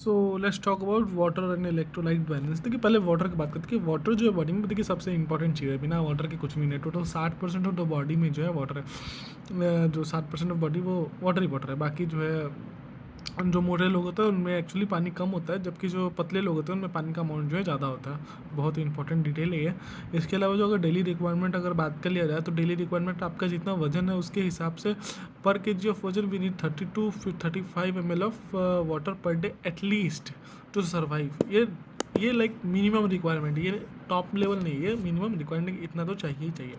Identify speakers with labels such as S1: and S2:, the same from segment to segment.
S1: So let's talk about water and electrolyte balance. देखिए पहले water की बात करते हैं कि वाटर जो है बॉडी में देखिए सबसे इंपॉर्टेंट चीज़ है, बिना वाटर के कुछ भी नहीं है। टोटल 60% ऑफ द बॉडी में जो है वाटर है। जो 60% ऑफ बॉडी वो वाटर ही वाटर है। बाकी जो है जो मोटे लोग होते हैं उनमें एक्चुअली पानी कम होता है, जबकि जो पतले लोग होते हैं उनमें पानी का अमाउंट जो है ज़्यादा होता है। बहुत ही इंपॉर्टेंट डिटेल है ये। इसके अलावा जो अगर डेली रिक्वायरमेंट अगर बात कर लिया जाए तो डेली रिक्वायरमेंट आपका जितना वजन है उसके हिसाब से पर केजी ऑफ वजन we need 30 to 35 ml of water per day at least to survive. ये लाइक मिनिमम रिक्वायरमेंट, ये टॉप लेवल नहीं है, मिनिमम रिक्वायरमेंट इतना तो चाहिए ही चाहिए।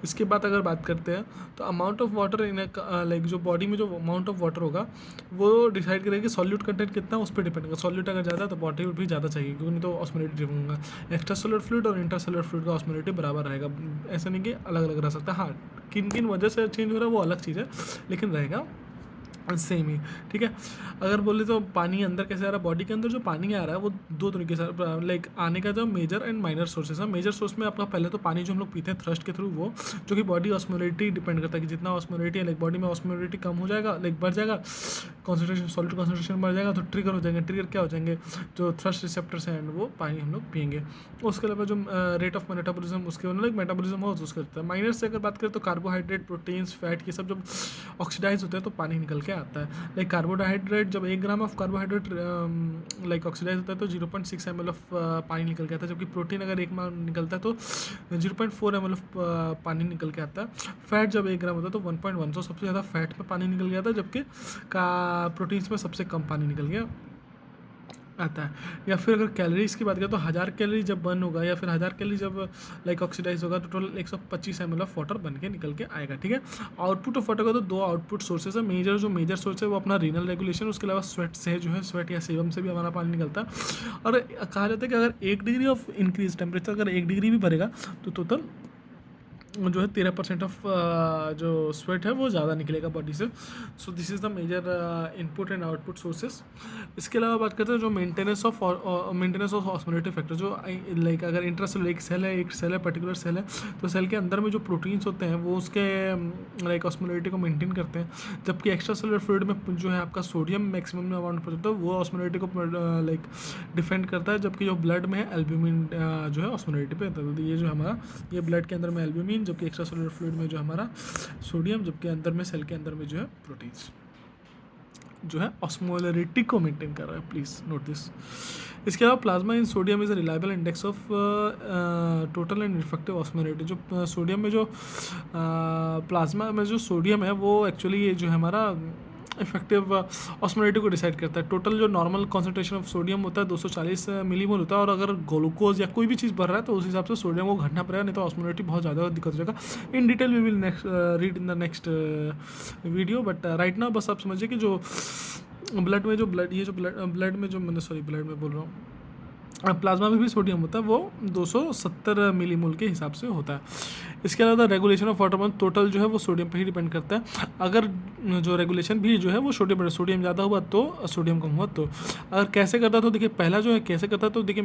S1: इसके बाद अगर बात करते हैं तो amount of water in like जो बॉडी में जो अमाउंट ऑफ वाटर होगा वो डिसाइड करेगा कि सॉल्यूट कंटेंट कितना, उस पर डिपेंड करेगा। सॉल्यूट अगर ज़्यादा तो बॉडी भी ज़्यादा चाहिए, क्योंकि नहीं तो ऑस्मोलिटी डिफरेंट होगा। एक्स्ट्रा सोलर फ्लूइड और इंटर सोलर फ्लूइड का ऑस्मोलिटी बराबर रहेगा, ऐसा नहीं कि अलग अलग रह सकता है। हाँ, किन किन वजह से चेंज हो रहा है वो अलग चीज़ है, लेकिन रहेगा सेम ही। ठीक है, अगर बोले तो पानी अंदर कैसे आ रहा है, बॉडी के अंदर जो पानी आ रहा है वो दो तरीके से लाइक आने का जो मेजर एंड माइनर सोर्सेस है। मेजर सोर्स में आपका पहले तो पानी जो हम लोग पीते हैं थ्रस्ट के थ्रू, वो जो कि बॉडी ऑस्मोलिटी डिपेंड करता है कि जितना ऑस्मोलिटी है लाइक बॉडी में ऑस्मोलिटी कम हो जाएगा, लाइक बढ़ जाएगा, कॉन्सेंट्रेशन सॉल्ट कॉन्सेंट्रेशन बढ़ जाएगा तो ट्रिगर हो जाएंगे। ट्रिगर क्या हो जाएंगे, जो थ्रस्ट रिसेप्टर्स हैं एंड वो पानी हम लोग पियेंगे। उसके अलावा जो रेट ऑफ मेटाबॉलिज्म उसके लाइक मेटाबॉलिज्म हो उसका रहता है। माइनर से अगर बात करें तो कार्बोहाइड्रेट, प्रोटीन्स, फैट, ये सब जब ऑक्सीडाइज होते हैं तो पानी निकल के आता है। लाइक कार्बोहाइड्रेट जब 1 gram of carbohydrate like oxidize होता है तो 0.6 ml ऑफ पानी निकल के आता है, जबकि प्रोटीन अगर 1 ग्राम निकलता है तो 0.4 ml ऑफ पानी निकल के आता है। फैट जब 1 ग्राम होता है तो 1.1, तो सबसे ज़्यादा फैट में पानी निकल गया था, जबकि का प्रोटीन्स में सबसे कम पानी निकल गया आता है। या फिर अगर कैलोरीज की बात करें तो 1000 कैलोरी जब बर्न होगा या फिर 1000 कैलोरी जब लाइक ऑक्सीडाइज होगा तो टोटल 125 ml ऑफ वाटर बन के निकल के आएगा। ठीक है, आउटपुट ऑफ वाटर का तो दो आउटपुट सोर्सेज है। मेजर सोर्स है वो अपना रीनल रेगुलेशन, उसके अलावा स्वेट से जो है स्वेट या सेबम से भी हमारा पानी निकलता है। और कहा जाता है कि अगर 1 डिग्री ऑफ इंक्रीज टेम्परेचर अगर 1 डिग्री भी बढ़ेगा तो टोटल जो है 13% ऑफ जो स्वेट है वो ज़्यादा निकलेगा बॉडी से। So this is the major input and output sources. इसके अलावा बात करते हैं जो मेंटेनेंस ऑफ ऑस्मोलेटिव फैक्टर, जो लाइक अगर इंट्रासेलुलर एक सेल है पर्टिकुलर सेल है तो सेल के अंदर में जो प्रोटीन्स होते हैं वो उसके लाइक ऑस्मोलेटिव को मेंटेन करते हैं, जबकि एक्स्ट्रा सेलुलर फ्लूइड में जो है आपका सोडियम मैक्सिमम अमाउंट पर होता है वो ऑस्मोलेटिव को लाइक डिफेंड करता है, जबकि जो ब्लड में है एल्ब्यूमिन जो है ऑस्मोलेटिव पे होता है। तो ये जो हमारा ये ब्लड के अंदर में एल्ब्यूमिन, जबकि एक्स्ट्रा सेलुलर फ्लूइड में जो हमारा सोडियम, जबकि अंदर में सेल के अंदर में जो है प्रोटीन्स जो है ऑस्मोलरिटी को मेंटेन कर रहा है। Please note this. इसके अलावा plasma in sodium is a reliable index of total and effective osmolarity. जो सोडियम में जो प्लाज्मा में जो सोडियम है वो एक्चुअली ये जो है हमारा इफेक्टिव ऑस्मोलरिटी को डिसाइड करता है। टोटल जो नॉर्मल कॉन्सेंट्रेशन ऑफ सोडियम होता है 240 मिलीमोल होता है, और अगर ग्लूकोज या कोई भी चीज़ बढ़ रहा है तो उस हिसाब से सोडियम को घटना पड़ेगा, नहीं तो ऑस्मोलरिटी बहुत ज़्यादा दिक्कत हो जाएगा। In detail we will next read in the next video, but right now बस आप समझिए कि जो ब्लड में जो ब्लड में जो मैंने ब्लड में बोल रहा हूँ प्लाज्मा में भी सोडियम होता है, वो 270 मिलीमोल के हिसाब से होता है। इसके अलावा रेगुलेशन ऑफ वाटर टोटल जो है वो सोडियम पे ही डिपेंड करता है। अगर जो रेगुलेशन भी जो है वो सोडियम ज़्यादा हुआ तो सोडियम कम हुआ तो। अगर कैसे करता तो देखिए, पहला जो है कैसे करता तो देखिए